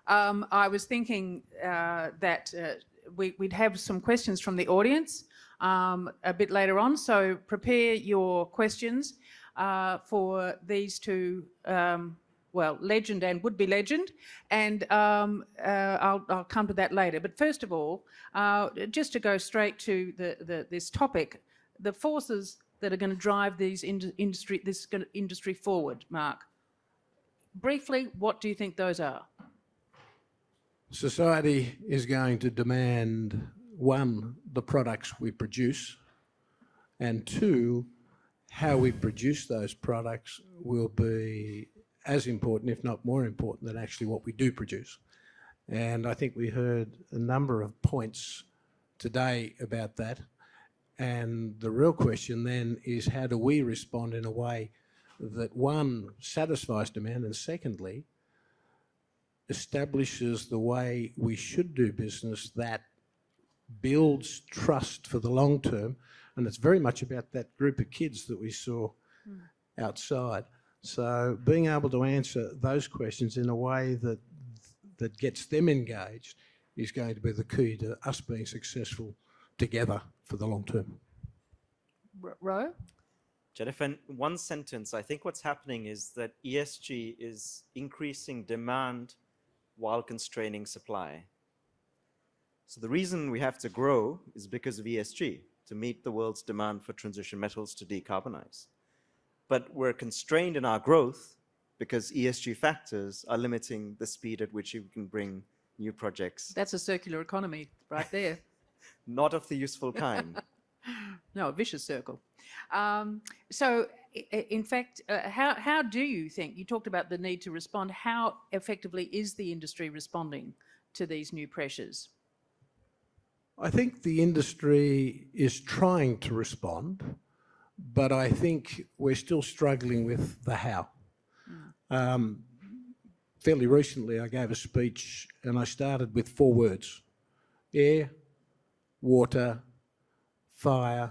I was thinking that we'd have some questions from the audience a bit later on, so prepare your questions for these two, well, legend and would-be legend, and I'll come to that later. But first of all, just to go straight to this topic, the forces that are going to drive this industry forward, Mark. Briefly, what do you think those are? Society is going to demand, one, the products we produce, and two, how we produce those products will be as important, if not more important, than actually what we do produce. And I think we heard a number of points today about that. And the real question then is, how do we respond in a way that, one, satisfies demand, and secondly, establishes the way we should do business that builds trust for the long term. And it's very much about that group of kids that we saw outside. So being able to answer those questions in a way that gets them engaged is going to be the key to us being successful together for the long term. Ro? Jennifer, in one sentence, I think what's happening is that ESG is increasing demand while constraining supply. So the reason we have to grow is because of ESG, to meet the world's demand for transition metals to decarbonize. But we're constrained in our growth because ESG factors are limiting the speed at which you can bring new projects. That's a circular economy right there. Not of the useful kind. No, a vicious circle. So, in fact, how do you think, you talked about the need to respond, how effectively is the industry responding to these new pressures? I think the industry is trying to respond, but I think we're still struggling with the how. Fairly recently, I gave a speech and I started with 4 words: air, water, fire,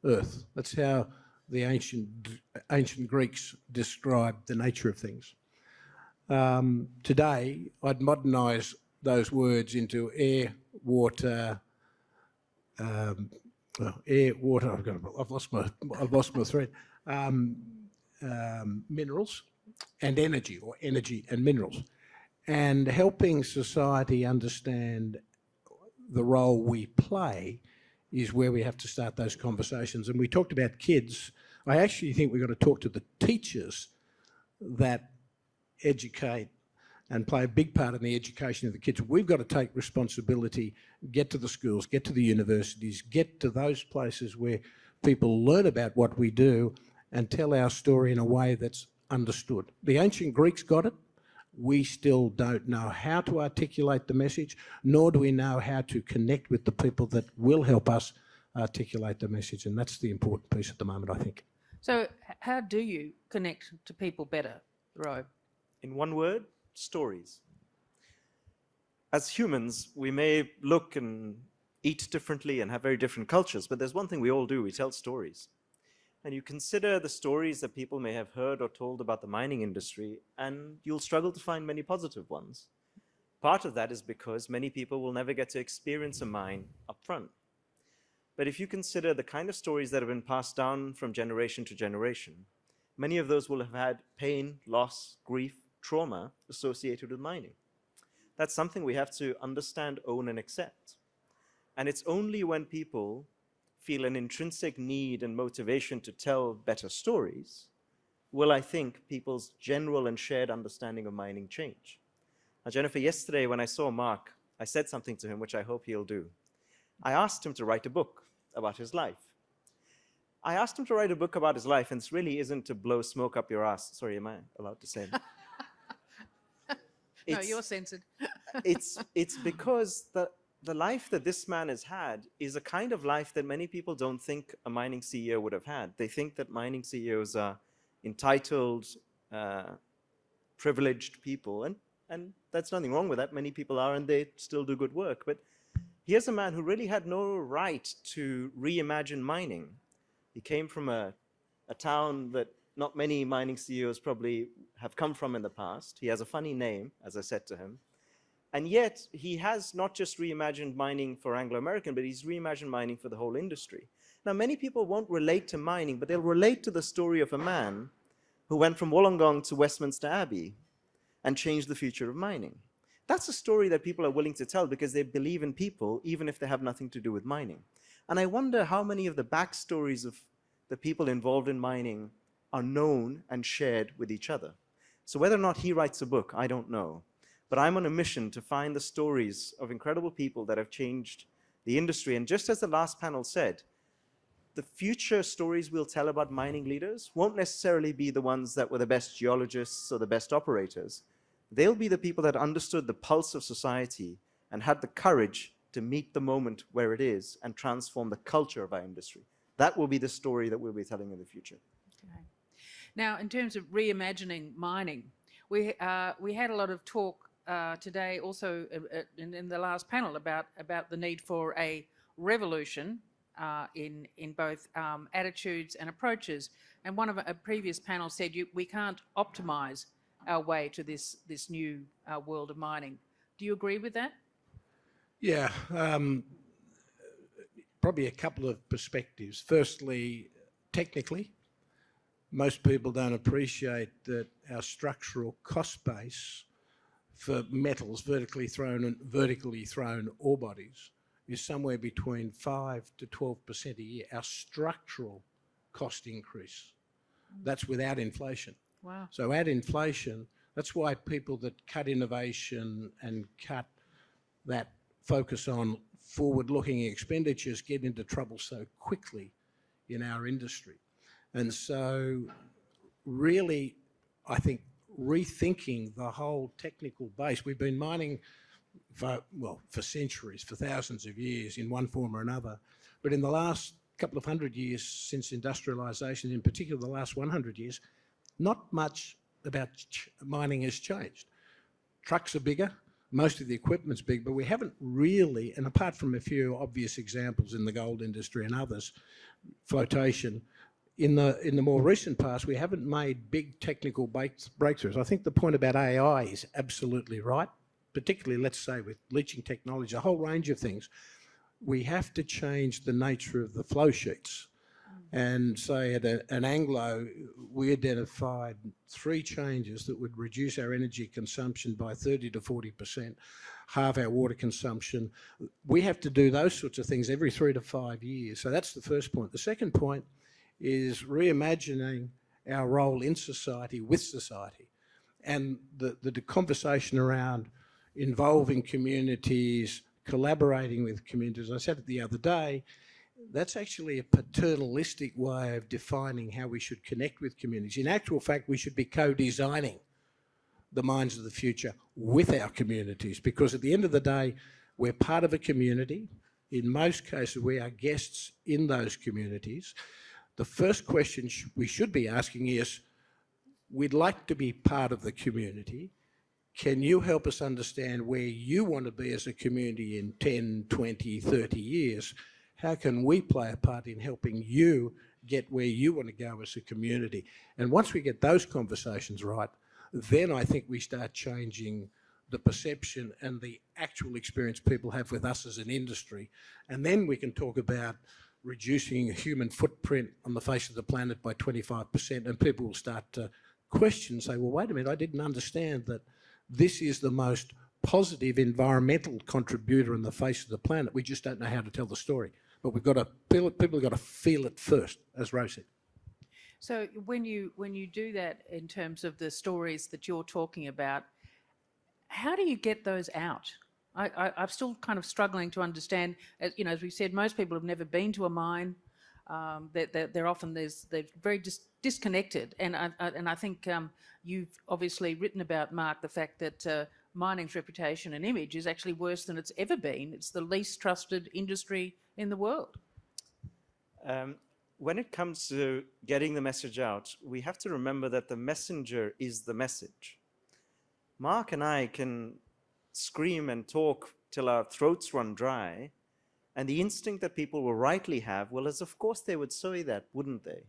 earth. That's how the ancient Greeks described the nature of things. Today, I'd modernise those words into air, water, I've lost my thread. Minerals and energy, or energy and minerals, and helping society understand the role we play is where we have to start those conversations. And we talked about kids. I actually think we've got to talk to the teachers that educate and play a big part in the education of the kids. We've got to take responsibility, get to the schools, get to the universities, get to those places where people learn about what we do and tell our story in a way that's understood. The ancient Greeks got it. We still don't know how to articulate the message, nor do we know how to connect with the people that will help us articulate the message. And that's the important piece at the moment, I think. So how do you connect to people better, Ro? In one word, stories. As humans, we may look and eat differently and have very different cultures, but there's one thing we all do: we tell stories. And you consider the stories that people may have heard or told about the mining industry, and you'll struggle to find many positive ones. Part of that is because many people will never get to experience a mine up front. But if you consider the kind of stories that have been passed down from generation to generation, many of those will have had pain, loss, grief, trauma associated with mining. That's something we have to understand, own, and accept. And it's only when people feel an intrinsic need and motivation to tell better stories will, I think, people's general and shared understanding of mining change. Now, Jennifer, yesterday when I saw Mark, I said something to him which I hope he'll do. I asked him to write a book about his life. I asked him to write a book about his life, and this really isn't to blow smoke up your ass. Sorry, am I allowed to say that? No, you're censored. It's because the life that this man has had is a kind of life that many people don't think a mining CEO would have had. They think that mining CEOs are entitled, privileged people, and that's nothing wrong with that. Many people are, and they still do good work. But here's a man who really had no right to reimagine mining. He came from a town that not many mining CEOs probably have come from in the past. He has a funny name, as I said to him. And yet, he has not just reimagined mining for Anglo-American, but he's reimagined mining for the whole industry. Now, many people won't relate to mining, but they'll relate to the story of a man who went from Wollongong to Westminster Abbey and changed the future of mining. That's a story that people are willing to tell because they believe in people, even if they have nothing to do with mining. And I wonder how many of the backstories of the people involved in mining are known and shared with each other. So whether or not he writes a book, I don't know. But I'm on a mission to find the stories of incredible people that have changed the industry. And just as the last panel said, the future stories we'll tell about mining leaders won't necessarily be the ones that were the best geologists or the best operators. They'll be the people that understood the pulse of society and had the courage to meet the moment where it is and transform the culture of our industry. That will be the story that we'll be telling in the future. Okay. Now, in terms of reimagining mining, we had a lot of talk today also in the last panel about the need for a revolution in both attitudes and approaches. And one of a previous panel said we can't optimise our way to this new world of mining. Do you agree with that? Yeah, probably a couple of perspectives. Firstly, technically, most people don't appreciate that our structural cost base for metals, vertically thrown ore bodies, is somewhere between 5 to 12% a year. Our structural cost increase, that's without inflation. Wow. So add inflation, that's why people that cut innovation and cut that focus on forward-looking expenditures get into trouble so quickly in our industry. And so really, I think rethinking the whole technical base. We've been mining for centuries, for thousands of years in one form or another. But in the last couple of hundred years since industrialisation, in particular the last 100 years, not much about mining has changed. Trucks are bigger, most of the equipment's big, but we haven't really, and apart from a few obvious examples in the gold industry and others, flotation, in the more recent past, we haven't made big technical breakthroughs. I think the point about AI is absolutely right, particularly, let's say, with leaching technology, a whole range of things. We have to change the nature of the flow sheets. And say at an Anglo, we identified 3 changes that would reduce our energy consumption by 30 to 40%, halve our water consumption. We have to do those sorts of things every 3 to 5 years. So that's the first point. The second point is reimagining our role in society with society. And the conversation around involving communities, collaborating with communities. I said it the other day, that's actually a paternalistic way of defining how we should connect with communities. In actual fact, we should be co-designing the mines of the future with our communities, because at the end of the day, we're part of a community. In most cases, we are guests in those communities. The first question we should be asking is, we'd like to be part of the community. Can you help us understand where you want to be as a community in 10, 20, 30 years? How can we play a part in helping you get where you want to go as a community? And once we get those conversations right, then I think we start changing the perception and the actual experience people have with us as an industry. And then we can talk about reducing human footprint on the face of the planet by 25%, and people will start to question, say, well, wait a minute, I didn't understand that this is the most positive environmental contributor on the face of the planet. We just don't know how to tell the story. But we've got to feel it, people have got to feel it first, as Ro said. So when you do that in terms of the stories that you're talking about, how do you get those out? I'm still kind of struggling to understand. As we said, most people have never been to a mine. They're often they're very disconnected, and I think you've obviously written about, Mark, the fact that mining's reputation and image is actually worse than it's ever been. It's the least trusted industry in the world. When it comes to getting the message out, we have to remember that the messenger is the message. Mark and I can scream and talk till our throats run dry, and the instinct that people will rightly have, well, as of course they would say that, wouldn't they?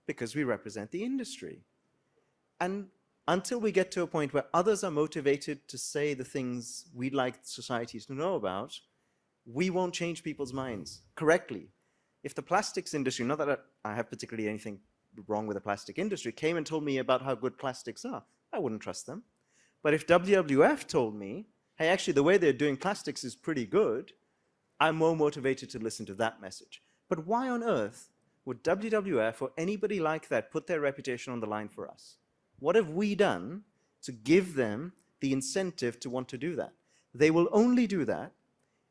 Because we represent the industry. And until we get to a point where others are motivated to say the things we'd like societies to know about, we won't change people's minds correctly. If the plastics industry, not that I have particularly anything wrong with the plastic industry, came and told me about how good plastics are, I wouldn't trust them. But if WWF told me, hey, actually the way they're doing plastics is pretty good, I'm more motivated to listen to that message. But why on earth would WWF or anybody like that put their reputation on the line for us? What have we done to give them the incentive to want to do that? They will only do that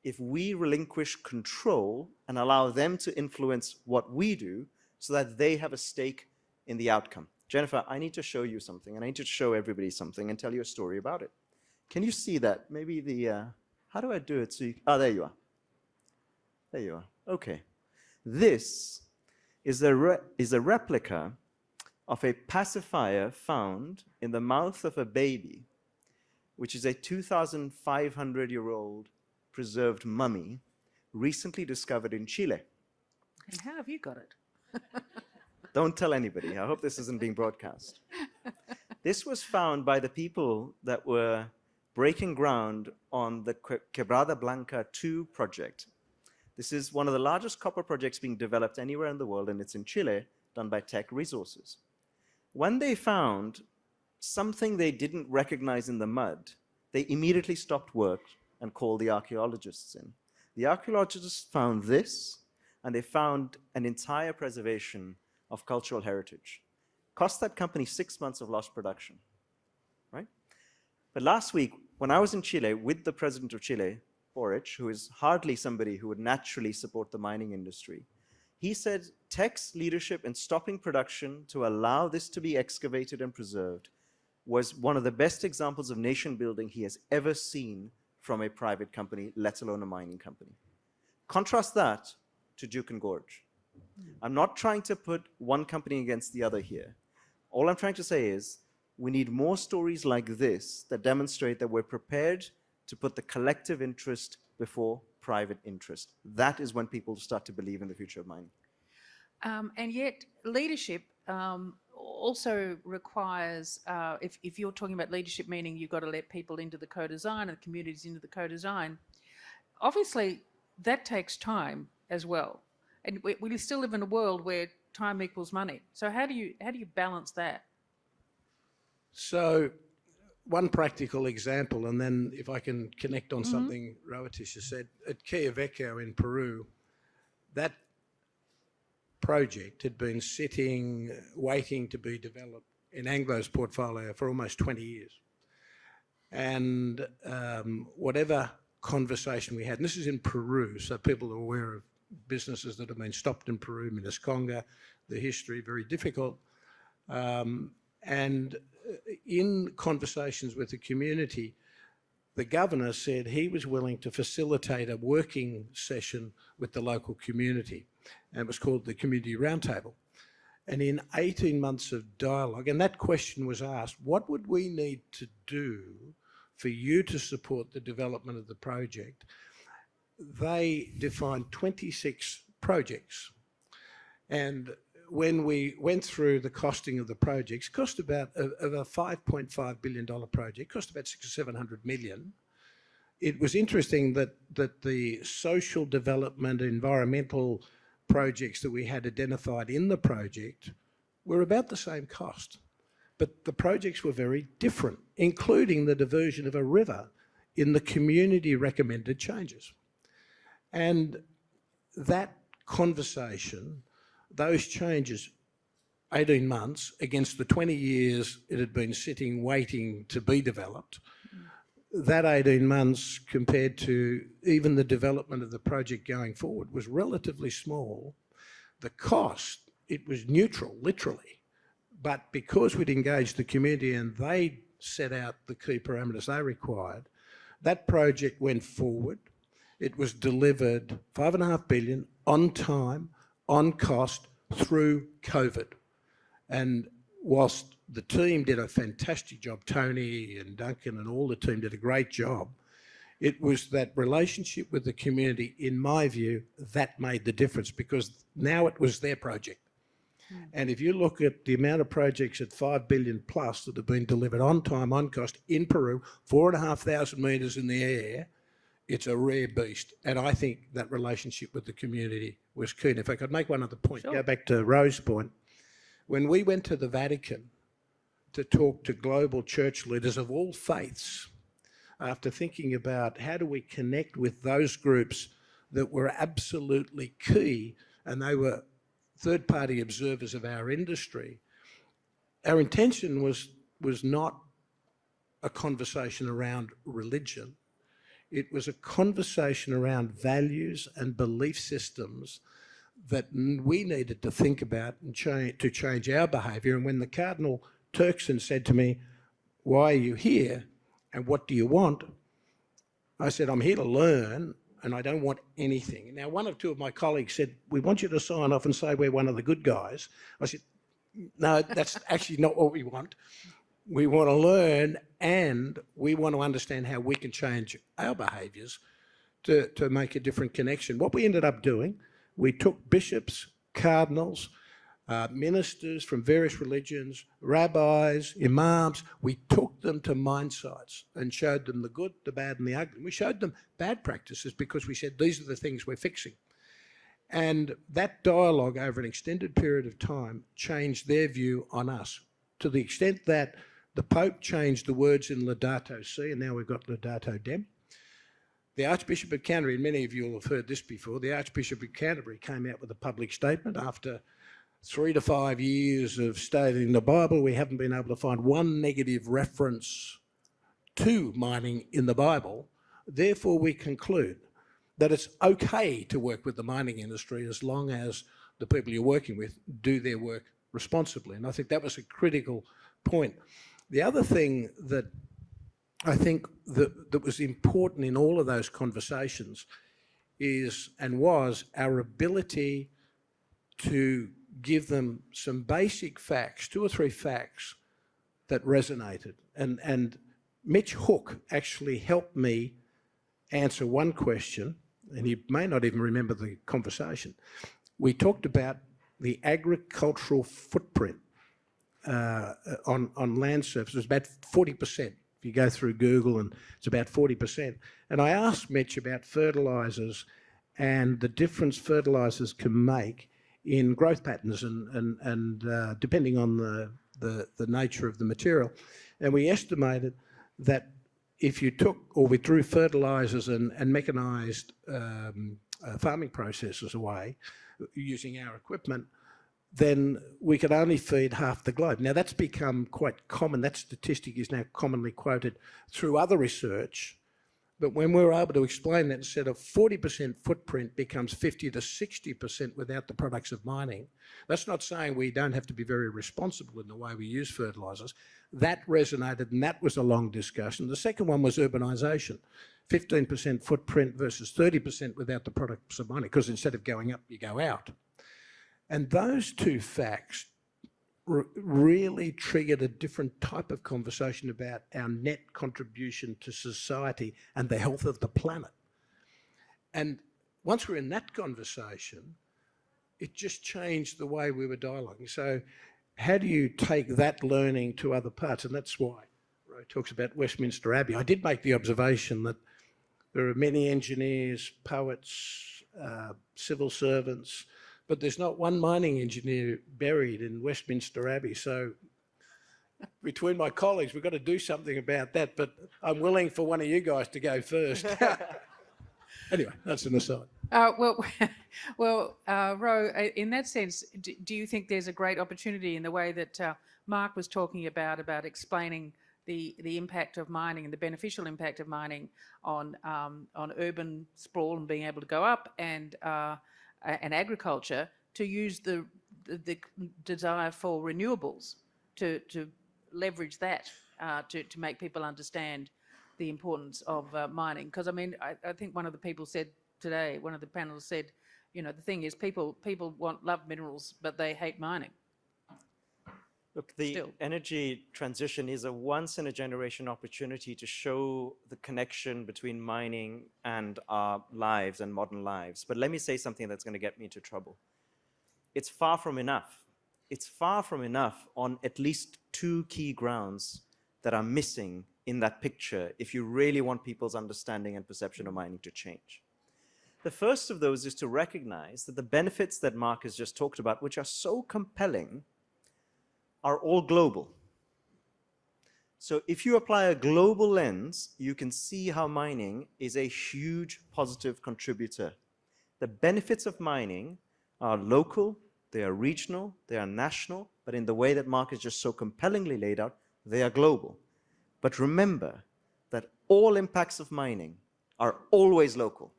if we relinquish control and allow them to influence what we do so that they have a stake in the outcome. Jennifer, I need to show you something, and I need to show everybody something and tell you a story about it. Can you see that? Maybe the, how do I do it? So you, oh, there you are. There you are. Okay. This is a replica of a pacifier found in the mouth of a baby, which is a 2,500-year-old preserved mummy recently discovered in Chile. And how have you got it? Don't tell anybody. I hope this isn't being broadcast. This was found by the people that were breaking ground on the Quebrada Blanca 2 project. This is one of the largest copper projects being developed anywhere in the world, and it's in Chile, done by Teck Resources. When they found something they didn't recognize in the mud, they immediately stopped work and called the archaeologists in. The archaeologists found this, and they found an entire preservation of cultural heritage. Cost that company 6 months of lost production, right? But last week, when I was in Chile with the president of Chile, Boric, who is hardly somebody who would naturally support the mining industry, he said Teck's leadership in stopping production to allow this to be excavated and preserved was one of the best examples of nation building he has ever seen from a private company, let alone a mining company. Contrast that to Duke and Gorge. I'm not trying to put one company against the other here. All I'm trying to say is we need more stories like this that demonstrate that we're prepared to put the collective interest before private interest. That is when people start to believe in the future of mining. And yet leadership also requires, if you're talking about leadership, meaning you've got to let people into the co-design and the communities into the co-design, obviously that takes time as well. And we still live in a world where time equals money. So how do you balance that? So one practical example, and then if I can connect on something Rohitesh has said, at Quellaveco in Peru, that project had been sitting, waiting to be developed in Anglo's portfolio for almost 20 years. And whatever conversation we had, and this is in Peru, so people are aware of businesses that have been stopped in Peru, Minasconga, the history, very difficult. And in conversations with the community, the governor said he was willing to facilitate a working session with the local community, and it was called the Community Roundtable. And in 18 months of dialogue, and that question was asked, what would we need to do for you to support the development of the project? They defined 26 projects. And when we went through the costing of the projects, cost about, of a $5.5 billion project, cost about 600 or 700 million. It was interesting that the social development, environmental projects that we had identified in the project were about the same cost. But the projects were very different, including the diversion of a river in the community recommended changes. And that conversation, those changes, 18 months against the 20 years it had been sitting waiting to be developed, that 18 months compared to even the development of the project going forward was relatively small. The cost, it was neutral, literally. But because we'd engaged the community and they set out the key parameters they required, that project went forward. It was delivered $5.5 billion on time, on cost, through COVID. And whilst the team did a fantastic job, Tony and Duncan and all the team did a great job, it was that relationship with the community, in my view, that made the difference, because now it was their project. And if you look at the amount of projects at 5 billion plus that have been delivered on time, on cost in Peru, 4,500 metres in the air, it's a rare beast. And I think that relationship with the community was key. And if I could make one other point, go back to Rose's point. When we went to the Vatican to talk to global church leaders of all faiths, after thinking about how do we connect with those groups that were absolutely key, and they were third-party observers of our industry, our intention was not a conversation around religion. It was a conversation around values and belief systems that we needed to think about and to change our behaviour. And when the Cardinal Turkson said to me, "Why are you here and what do you want?" I said, "I'm here to learn and I don't want anything." Now, one or two of my colleagues said, "We want you to sign off and say we're one of the good guys." I said, "No, that's actually not what we want. We want to learn and we want to understand how we can change our behaviours to make a different connection." What we ended up doing, we took bishops, cardinals, ministers from various religions, rabbis, imams. We took them to mine sites and showed them the good, the bad and the ugly. We showed them bad practices because we said these are the things we're fixing. And that dialogue over an extended period of time changed their view on us, to the extent that the Pope changed the words in Laudato Si, and now we've got Laudato Dem. The Archbishop of Canterbury, and many of you will have heard this before, the Archbishop of Canterbury came out with a public statement after 3 to 5 years of studying the Bible. We haven't been able to find one negative reference to mining in the Bible. Therefore, we conclude that it's okay to work with the mining industry as long as the people you're working with do their work responsibly. And I think that was a critical point. The other thing that I think that was important in all of those conversations is, and was, our ability to give them some basic facts, 2 or 3 facts that resonated. And Mitch Hook actually helped me answer one question, and he may not even remember the conversation. We talked about the agricultural footprint on land surface. It was about 40%. If you go through Google, and it's about 40%. And I asked Mitch about fertilisers and the difference fertilisers can make in growth patterns and depending on the nature of the material. And we estimated that if you took or withdrew fertilisers and mechanised farming processes away using our equipment, then we could only feed half the globe. Now, that's become quite common. That statistic is now commonly quoted through other research. But when we were able to explain that, instead of 40% footprint becomes 50 to 60% without the products of mining, that's not saying we don't have to be very responsible in the way we use fertilisers. That resonated, and that was a long discussion. The second one was urbanisation. 15% footprint versus 30% without the products of mining, because instead of going up, you go out. And those 2 facts really triggered a different type of conversation about our net contribution to society and the health of the planet. And once we're in that conversation, it just changed the way we were dialoguing. So how do you take that learning to other parts? And that's why Roy talks about Westminster Abbey. I did make the observation that there are many engineers, poets, civil servants, but there's not one mining engineer buried in Westminster Abbey. So between my colleagues, we've got to do something about that, but I'm willing for one of you guys to go first. Anyway, that's an aside. Ro, in that sense, do you think there's a great opportunity in the way that Mark was talking about explaining the impact of mining and the beneficial impact of mining on urban sprawl and being able to go up, and agriculture, to use the desire for renewables to leverage that to make people understand the importance of mining? Because I mean, I think one of the people said today, one of the panelists said, you know, the thing is people love minerals, but they hate mining. Look, the energy transition is a once-in-a-generation opportunity to show the connection between mining and our lives and modern lives. But let me say something that's going to get me into trouble. It's far from enough it's far from enough on at least two key grounds that are missing in that picture if you really want people's understanding and perception of mining to change. The first of those is to recognize that the benefits that Mark has just talked about, which are so compelling, are all global. So if you apply a global lens, you can see how mining is a huge positive contributor. The benefits of mining are local, they are regional, they are national, but in the way that Mark has just so compellingly laid out, they are global. But remember that all impacts of mining are always local.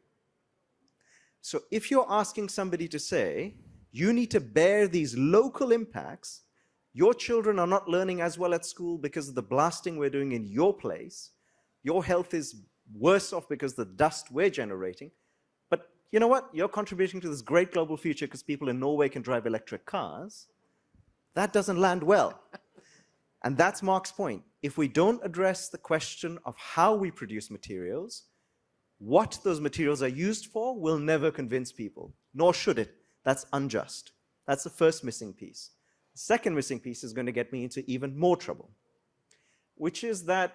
So if you're asking somebody to say, you need to bear these local impacts, your children are not learning as well at school because of the blasting we're doing in your place, your health is worse off because of the dust we're generating, but you know what? You're contributing to this great global future because people in Norway can drive electric cars. That doesn't land well. And that's Mark's point. If we don't address the question of how we produce materials, what those materials are used for will never convince people, nor should it. That's unjust. That's the first missing piece. The second missing piece is going to get me into even more trouble, which is that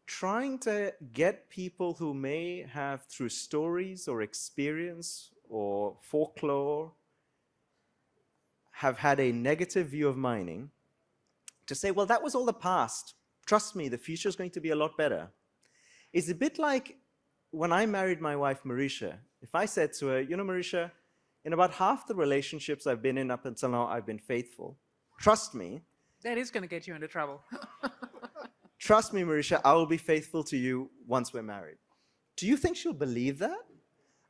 trying to get people who may have, through stories or experience or folklore, have had a negative view of mining, to say, well, that was all the past. Trust me, the future is going to be a lot better, is a bit like when I married my wife, Marisha. If I said to her, you know, Marisha, in about half the relationships I've been in up until now, I've been faithful. Trust me. That is going to get you into trouble. Trust me, Marisha, I will be faithful to you once we're married. Do you think she'll believe that?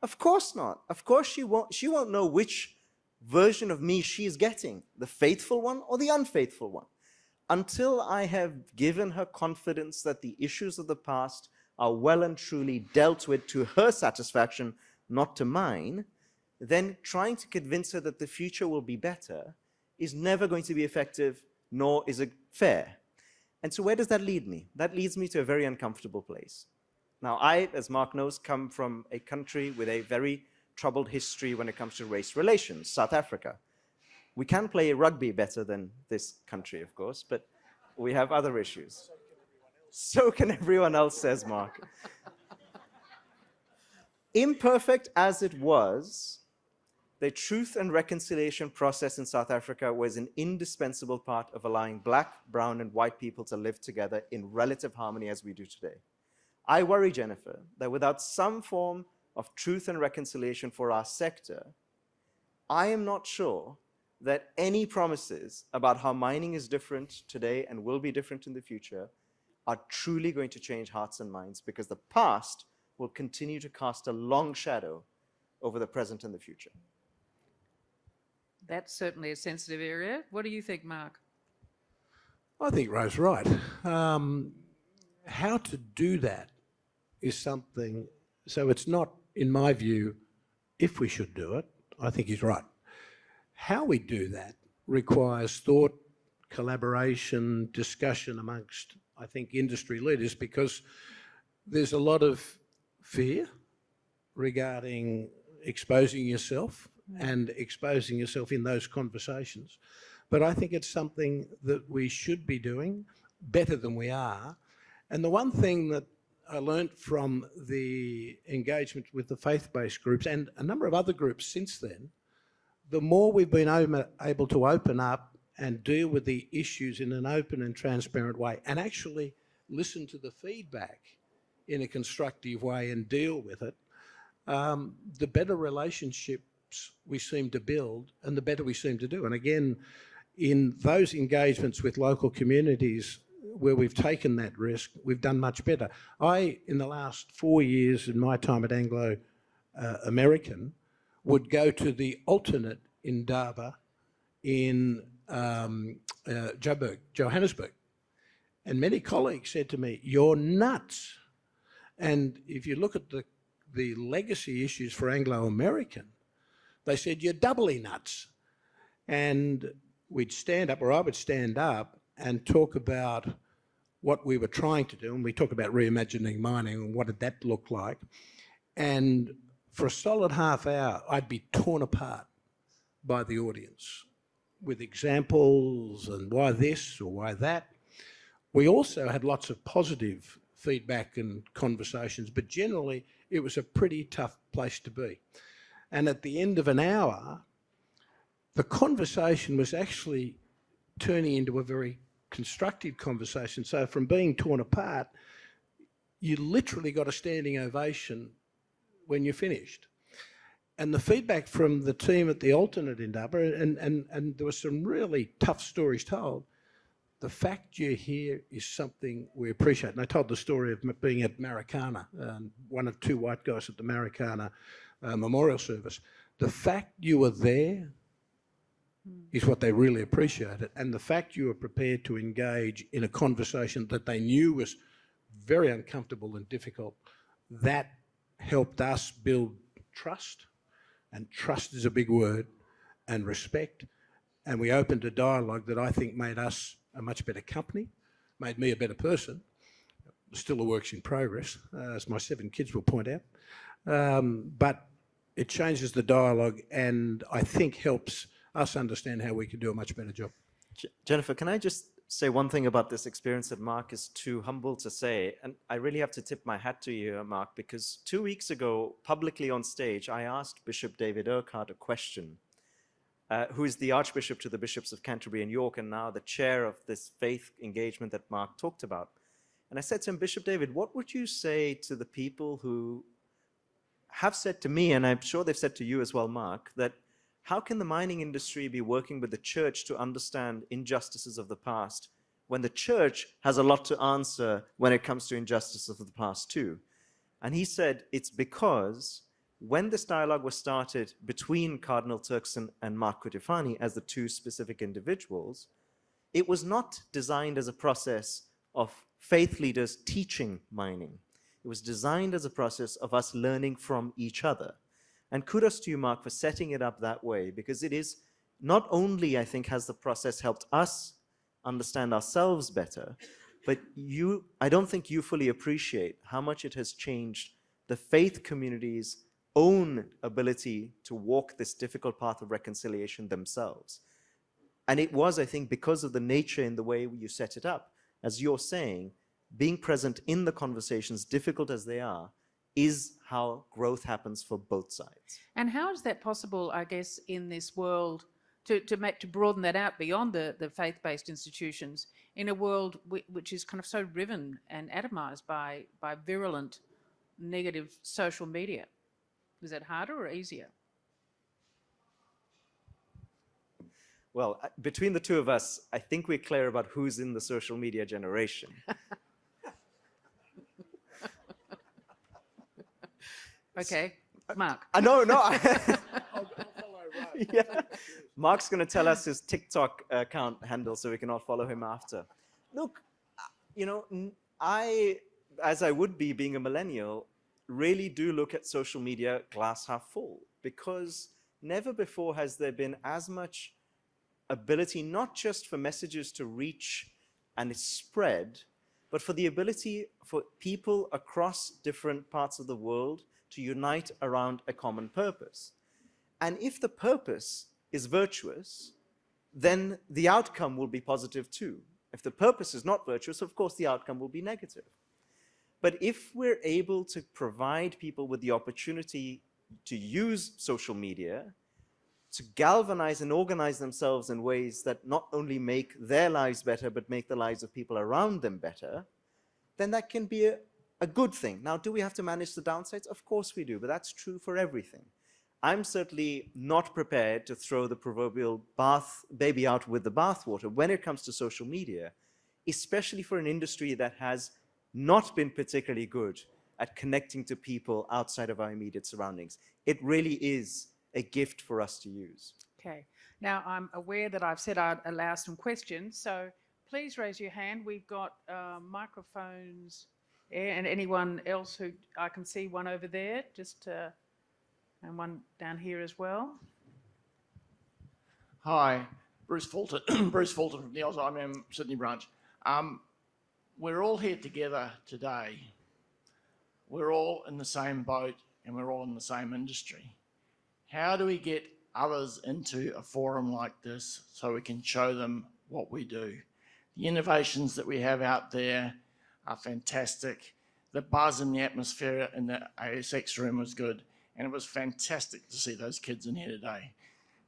Of course not. Of course she won't. She won't know which version of me she's getting, the faithful one or the unfaithful one. Until I have given her confidence that the issues of the past are well and truly dealt with to her satisfaction, not to mine, then trying to convince her that the future will be better is never going to be effective, nor is it fair. And so where does that lead me? That leads me to a very uncomfortable place. Now, I, as Mark knows, come from a country with a very troubled history when it comes to race relations, South Africa. We can play rugby better than this country, of course, but we have other issues. So can everyone else, says Mark. Imperfect as it was, the truth and reconciliation process in South Africa was an indispensable part of allowing black, brown, and white people to live together in relative harmony as we do today. I worry, Jennifer, that without some form of truth and reconciliation for our sector, I am not sure that any promises about how mining is different today and will be different in the future are truly going to change hearts and minds, because the past will continue to cast a long shadow over the present and the future. That's certainly a sensitive area. What do you think, Mark? I think Ro's right. How to do that is something, so it's not, in my view, if we should do it. I think he's right. How we do that requires thought, collaboration, discussion amongst, I think, industry leaders, because there's a lot of fear regarding exposing yourself and exposing yourself in those conversations. But I think it's something that we should be doing better than we are. And the one thing that I learnt from the engagement with the faith-based groups and a number of other groups since then, the more we've been able to open up and deal with the issues in an open and transparent way and actually listen to the feedback in a constructive way and deal with it, the better relationships we seem to build and the better we seem to do. And again, in those engagements with local communities where we've taken that risk, we've done much better. In the last 4 years in my time at Anglo American, would go to the alternate Indaba in Johannesburg. And many colleagues said to me, "You're nuts." And if you look at the legacy issues for Anglo American, they said, "You're doubly nuts." And we'd stand up, or I would stand up and talk about what we were trying to do. And we talk about reimagining mining and what did that look like. And for a solid half hour, I'd be torn apart by the audience. with examples and why this or why that. We also had lots of positive feedback and conversations, but generally it was a pretty tough place to be. And at the end of an hour, the conversation was actually turning into a very constructive conversation. So from being torn apart, you literally got a standing ovation when you finished. And the feedback from the team at the alternate endeavour, and there were some really tough stories told, the fact you're here is something we appreciate. And I told the story of being at Marikana, one of two white guys at the Marikana memorial service. The fact you were there is what they really appreciated. And the fact you were prepared to engage in a conversation that they knew was very uncomfortable and difficult, that helped us build trust. And trust is a big word, and respect. And we opened a dialogue that I think made us a much better company, made me a better person. Still a work in progress, as my 7 kids will point out. But it changes the dialogue and I think helps us understand how we can do a much better job. Jennifer, can I just say one thing about this experience that Mark is too humble to say? And I really have to tip my hat to you, Mark, because 2 weeks ago, publicly on stage, I asked Bishop David Urquhart a question, who is the Archbishop to the Bishops of Canterbury and York, and now the chair of this faith engagement that Mark talked about. And I said to him, Bishop David, what would you say to the people who have said to me, and I'm sure they've said to you as well, Mark, that how can the mining industry be working with the church to understand injustices of the past when the church has a lot to answer when it comes to injustices of the past too? And he said it's because when this dialogue was started between Cardinal Turkson and Mark Cutifani as the two specific individuals, it was not designed as a process of faith leaders teaching mining. It was designed as a process of us learning from each other. And kudos to you, Mark, for setting it up that way, because it is not only, I think, has the process helped us understand ourselves better, but I don't think you fully appreciate how much it has changed the faith community's own ability to walk this difficult path of reconciliation themselves. And it was, I think, because of the nature in the way you set it up, as you're saying, being present in the conversations, difficult as they are, is how growth happens for both sides. And how is that possible, I guess, in this world, to broaden that out beyond the faith-based institutions, in a world which is kind of so riven and atomized by virulent negative social media? Is that harder or easier? Well, between the two of us, I think we're clear about who's in the social media generation. Okay, Mark. No. I'll follow right. Yeah. Mark's going to tell us his TikTok account handle so we can all follow him after. Look, I, as I would be being a millennial, really do look at social media glass half full, because never before has there been as much ability, not just for messages to reach and spread, but for the ability for people across different parts of the world to unite around a common purpose. And if the purpose is virtuous, then the outcome will be positive too. If the purpose is not virtuous, of course, the outcome will be negative. But if we're able to provide people with the opportunity to use social media to galvanize and organize themselves in ways that not only make their lives better, but make the lives of people around them better, then that can be a good thing. Now, do we have to manage the downsides? Of course we do, but that's true for everything. I'm certainly not prepared to throw the proverbial baby out with the bathwater when it comes to social media, especially for an industry that has not been particularly good at connecting to people outside of our immediate surroundings. It really is a gift for us to use. Okay. Now, I'm aware that I've said I'd allow some questions, so please raise your hand. We've got microphones, and anyone else who, I can see one over there, and one down here as well. Hi, Bruce Fulton. Bruce Fulton from the ICMM Sydney branch. We're all here together today. We're all in the same boat and we're all in the same industry. How do we get others into a forum like this so we can show them what we do. The innovations that we have out there are fantastic. The buzz in the atmosphere in the ASX room was good, and it was fantastic to see those kids in here today.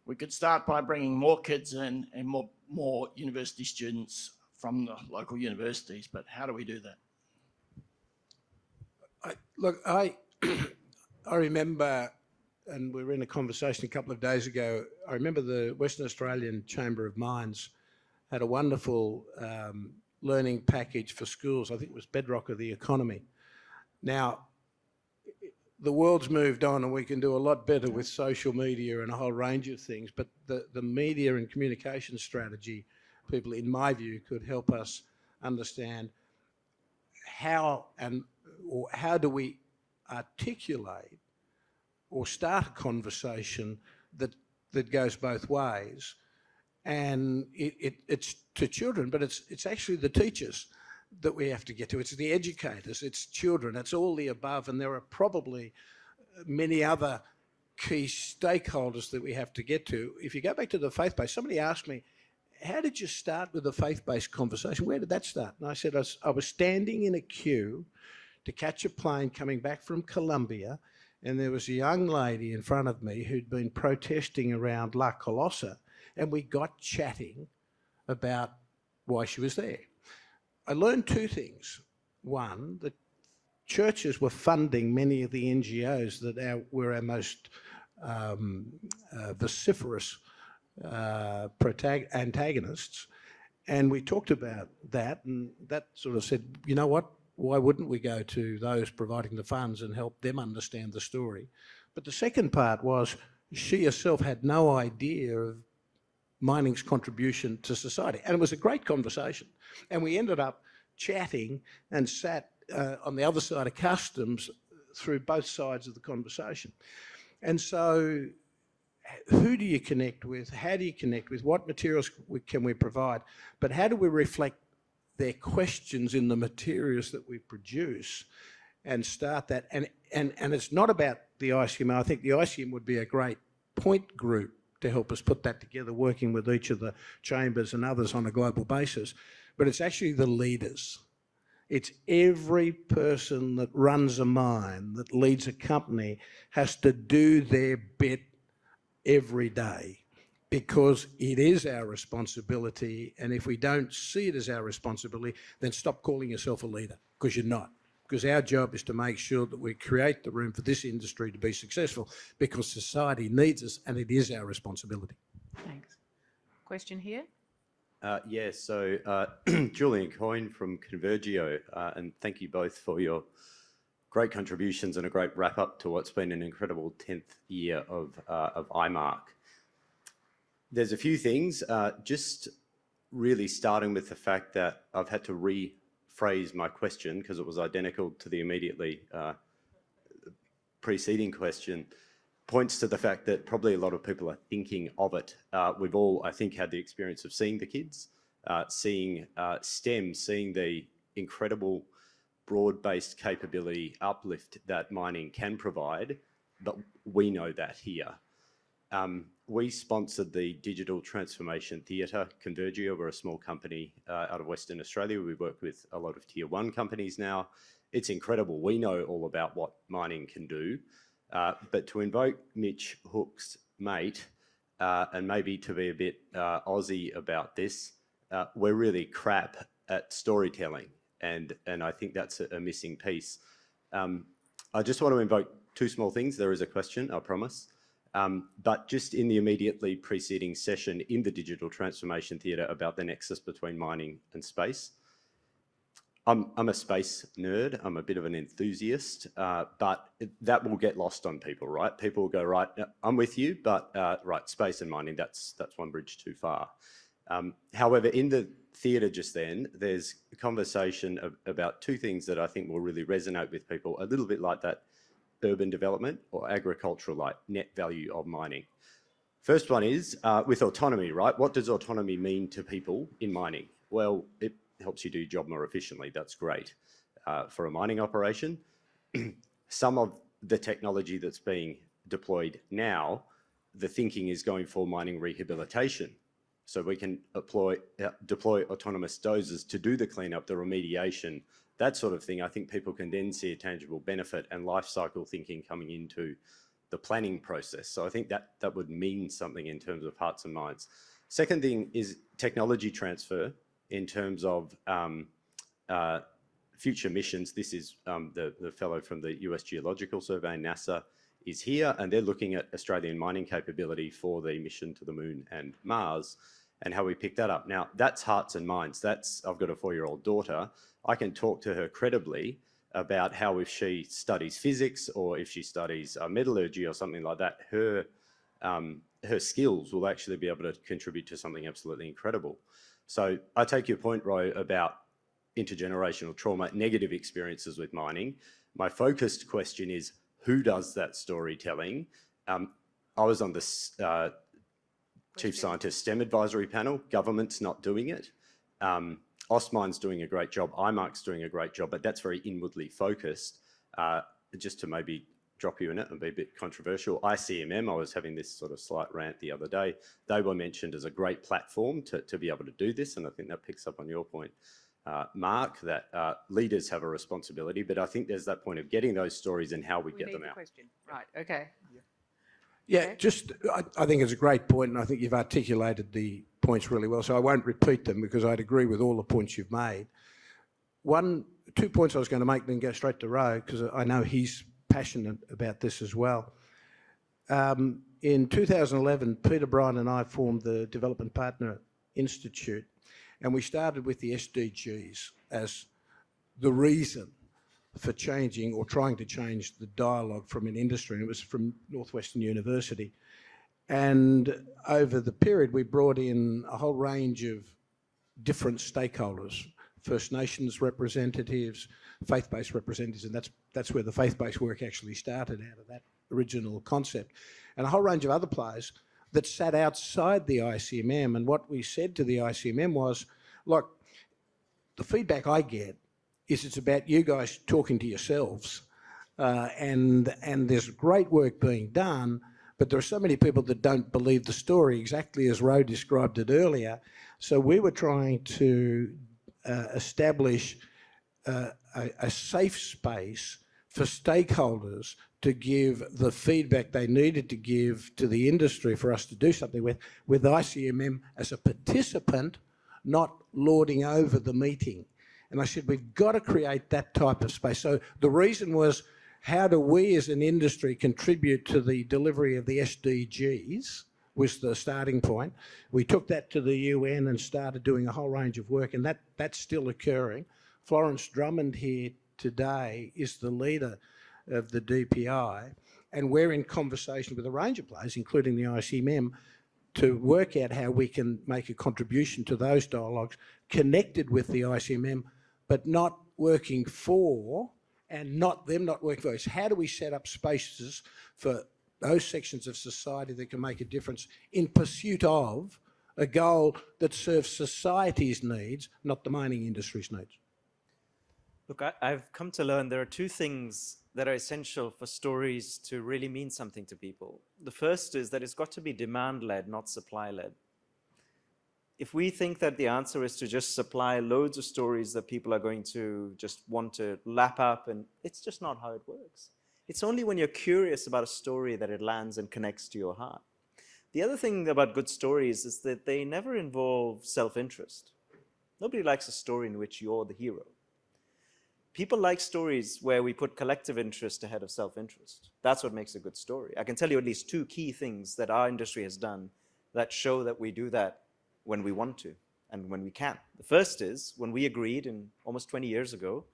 We could start by bringing more kids in and more university students from the local universities, but how do we do that? I remember, and we were in a conversation a couple of days ago, I remember the Western Australian Chamber of Mines had a wonderful learning package for schools. I think it was Bedrock of the Economy. Now, the world's moved on and we can do a lot better with social media and a whole range of things, but the media and communication strategy, people, in my view, could help us understand how do we articulate or start a conversation that goes both ways. And it's to children, but it's actually the teachers that we have to get to. It's the educators, it's children, it's all the above, and there are probably many other key stakeholders that we have to get to. If you go back to the faith-based, somebody asked me, how did you start with the faith-based conversation? Where did that start? And I said, I was standing in a queue to catch a plane coming back from Colombia, and there was a young lady in front of me who'd been protesting around La Colossa, and we got chatting about why she was there. I learned two things. One, that churches were funding many of the NGOs that were our most vociferous antagonists. And we talked about that, and that sort of said, you know what, why wouldn't we go to those providing the funds and help them understand the story? But the second part was she herself had no idea of mining's contribution to society. And it was a great conversation. And we ended up chatting and sat on the other side of customs through both sides of the conversation. And so who do you connect with? How do you connect with? What materials can we provide? But how do we reflect their questions in the materials that we produce and start that? And it's not about the ICMM. I think the ICMM would be a great point group to help us put that together, working with each of the chambers and others on a global basis. But it's actually the leaders. It's every person that runs a mine, that leads a company, has to do their bit every day, because it is our responsibility. And if we don't see it as our responsibility, then stop calling yourself a leader, because you're not. Because our job is to make sure that we create the room for this industry to be successful, because society needs us and it is our responsibility. Thanks. Question here? Julian Coyne from Convergio, and thank you both for your great contributions and a great wrap up to what's been an incredible 10th year of IMARC. There's a few things, just really starting with the fact that I've had to rephrase my question because it was identical to the immediately preceding question, points to the fact that probably a lot of people are thinking of it. We've all, I think, had the experience of seeing the kids, seeing STEM, seeing the incredible broad-based capability uplift that mining can provide, but we know that here. We sponsored the Digital Transformation Theatre, Convergio. We're a small company out of Western Australia. We work with a lot of tier 1 companies now. It's incredible. We know all about what mining can do. But to invoke Mitch Hook's mate, and maybe to be a bit Aussie about this, we're really crap at storytelling. And I think that's a missing piece. I just want to invoke two small things. There is a question, I promise. But just in the immediately preceding session in the Digital Transformation Theatre about the nexus between mining and space, I'm a space nerd, I'm a bit of an enthusiast, but that will get lost on people, right? People will go, right, I'm with you, but right, space and mining, that's one bridge too far. However, in the theatre just then, there's a conversation about two things that I think will really resonate with people, a little bit like that urban development or agricultural, like net value of mining. First one is with autonomy, right? What does autonomy mean to people in mining? Well, it helps you do your job more efficiently. That's great for a mining operation. Some of the technology that's being deployed now the thinking is going for mining rehabilitation. So we can deploy autonomous dozers to do the cleanup, the remediation, that sort of thing. I think people can then see a tangible benefit and life cycle thinking coming into the planning process. So I think that would mean something in terms of hearts and minds. Second thing is technology transfer in terms of future missions. This is the fellow from the US Geological Survey, NASA, is here, and they're looking at Australian mining capability for the mission to the Moon and Mars, and how we pick that up. Now, that's hearts and minds. I've got a 4-year-old daughter. I can talk to her credibly about how, if she studies physics or if she studies metallurgy or something like that, her skills will actually be able to contribute to something absolutely incredible. So I take your point, Roy, about intergenerational trauma, negative experiences with mining. My focused question is, who does that storytelling? I was on the Chief Scientist STEM Advisory Panel. Government's not doing it. AusMine's doing a great job. IMARC's doing a great job, but that's very inwardly focused. Just to maybe drop you in it and be a bit controversial, ICMM, I was having this sort of slight rant the other day. They were mentioned as a great platform to be able to do this, and I think that picks up on your point, Mark, that leaders have a responsibility, but I think there's that point of getting those stories and how we get them out. Question. Right, okay. Yeah, I think it's a great point, and I think you've articulated the points really well, so I won't repeat them because I'd agree with all the points you've made. 2 points I was going to make, then go straight to Ro, because I know he's passionate about this as well. In 2011, Peter Bryan and I formed the Development Partner Institute, and we started with the SDGs as the reason for changing or trying to change the dialogue from an industry, and it was from Northwestern University. And over the period, we brought in a whole range of different stakeholders, First Nations representatives, faith-based representatives, and that's where the faith-based work actually started, out of that original concept, and a whole range of other players that sat outside the ICMM. And what we said to the ICMM was, look, the feedback I get is it's about you guys talking to yourselves, and there's great work being done, but there are so many people that don't believe the story, exactly as Ro described it earlier. So we were trying to establish a safe space for stakeholders to give the feedback they needed to give to the industry for us to do something with ICMM as a participant, not lording over the meeting. And I said, we've got to create that type of space. So the reason was, how do we as an industry contribute to the delivery of the SDGs was the starting point. We took that to the UN and started doing a whole range of work, and that's still occurring. Florence Drummond here today is the leader of the DPI, and we're in conversation with a range of players, including the ICMM, to work out how we can make a contribution to those dialogues, connected with the ICMM, but not working for, and them not working for us. How do we set up spaces for those sections of society that can make a difference in pursuit of a goal that serves society's needs, not the mining industry's needs? Look, I've come to learn there are two things that are essential for stories to really mean something to people. The first is that it's got to be demand-led, not supply-led. If we think that the answer is to just supply loads of stories that people are going to just want to lap up, and it's just not how it works. It's only when you're curious about a story that it lands and connects to your heart. The other thing about good stories is that they never involve self-interest. Nobody likes a story in which you're the hero. People like stories where we put collective interest ahead of self-interest. That's what makes a good story. I can tell you at least two key things that our industry has done that show that we do that when we want to and when we can. The first is when we agreed almost 20 years ago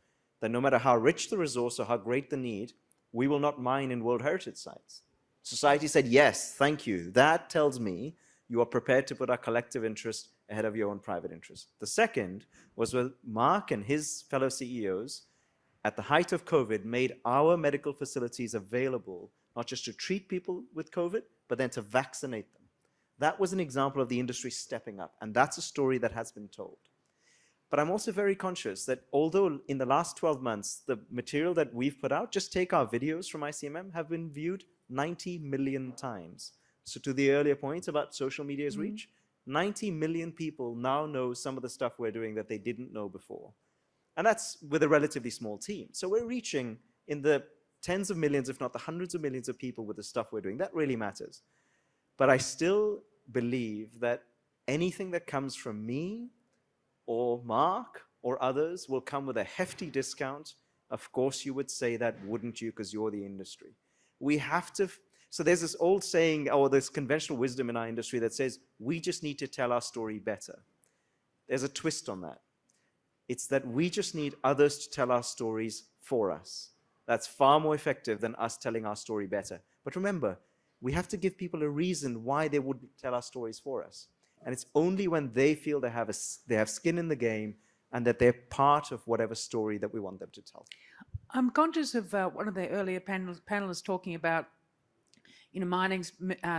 that no matter how rich the resource or how great the need, we will not mine in World Heritage Sites. Society said, yes, thank you. That tells me you are prepared to put our collective interest ahead of your own private interest. The second was when Mark and his fellow CEOs, at the height of COVID, made our medical facilities available, not just to treat people with COVID, but then to vaccinate them. That was an example of the industry stepping up, and that's a story that has been told. But I'm also very conscious that although in the last 12 months, the material that we've put out, just take our videos from ICMM, have been viewed 90 million times. So to the earlier point about social media's reach, 90 million people now know some of the stuff we're doing that they didn't know before. And that's with a relatively small team. So we're reaching in the tens of millions, if not the hundreds of millions of people with the stuff we're doing. That really matters. But I still believe that anything that comes from me or Mark or others will come with a hefty discount. Of course you would say that, wouldn't you? Because you're the industry. We have to, so there's this old saying, or this conventional wisdom in our industry that says, we just need to tell our story better. There's a twist on that. It's that we just need others to tell our stories for us. That's far more effective than us telling our story better. But remember, we have to give people a reason why they would tell our stories for us. And it's only when they feel they have skin in the game and that they're part of whatever story that we want them to tell. I'm conscious of one of the earlier panelists talking about, mining's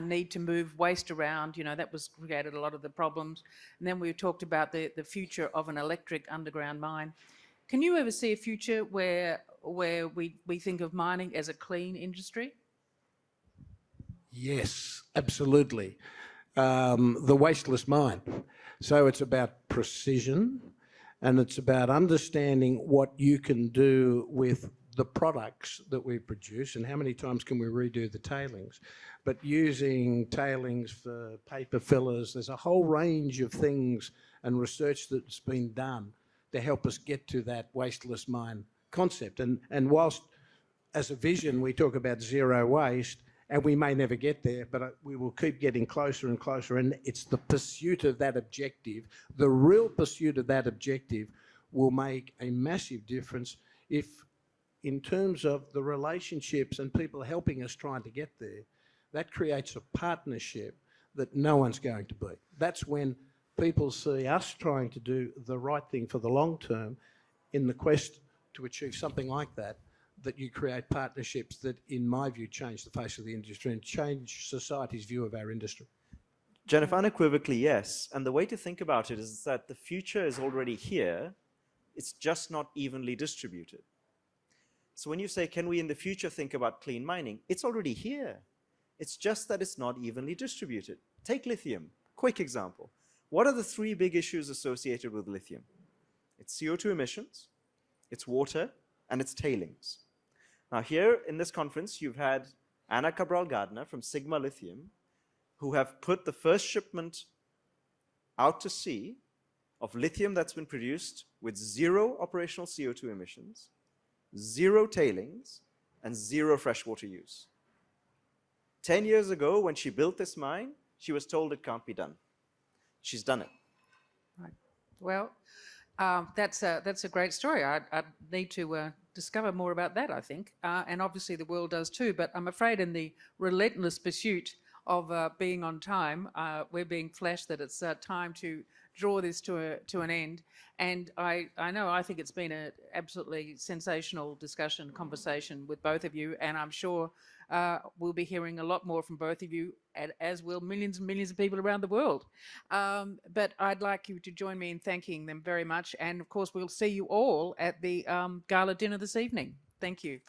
need to move waste around. That was created a lot of the problems. And then we talked about the future of an electric underground mine. Can you ever see a future where we think of mining as a clean industry? Yes, absolutely. The wasteless mine. So it's about precision, and it's about understanding what you can do with the products that we produce and how many times can we redo the tailings. But using tailings for paper fillers, there's a whole range of things and research that's been done to help us get to that wasteless mine concept. And whilst as a vision we talk about zero waste, and we may never get there, but we will keep getting closer and closer. And it's the pursuit of that objective, the real pursuit of that objective will make a massive difference if, in terms of the relationships and people helping us trying to get there, that creates a partnership that no one's going to beat. That's when people see us trying to do the right thing for the long term in the quest to achieve something like that, that you create partnerships that, in my view, change the face of the industry and change society's view of our industry. Jennifer, unequivocally, yes. And the way to think about it is that the future is already here. It's just not evenly distributed. So when you say, can we in the future think about clean mining? It's already here. It's just that it's not evenly distributed. Take lithium, quick example. What are the three big issues associated with lithium? It's CO2 emissions, it's water, and it's tailings. Now here in this conference, you've had Anna Cabral-Gardner from Sigma Lithium, who have put the first shipment out to sea of lithium that's been produced with 0 operational CO2 emissions, 0 tailings, and 0 freshwater use. 10 years ago, when she built this mine, she was told it can't be done. She's done it. Right. Well, that's a great story. I need to discover more about that, I think. And obviously the world does too. But I'm afraid in the relentless pursuit of being on time, we're being flashed that it's time to draw this to an end. And I think it's been an absolutely sensational discussion, conversation with both of you. And I'm sure we'll be hearing a lot more from both of you, as will millions and millions of people around the world. But I'd like you to join me in thanking them very much. And of course, we'll see you all at the gala dinner this evening. Thank you.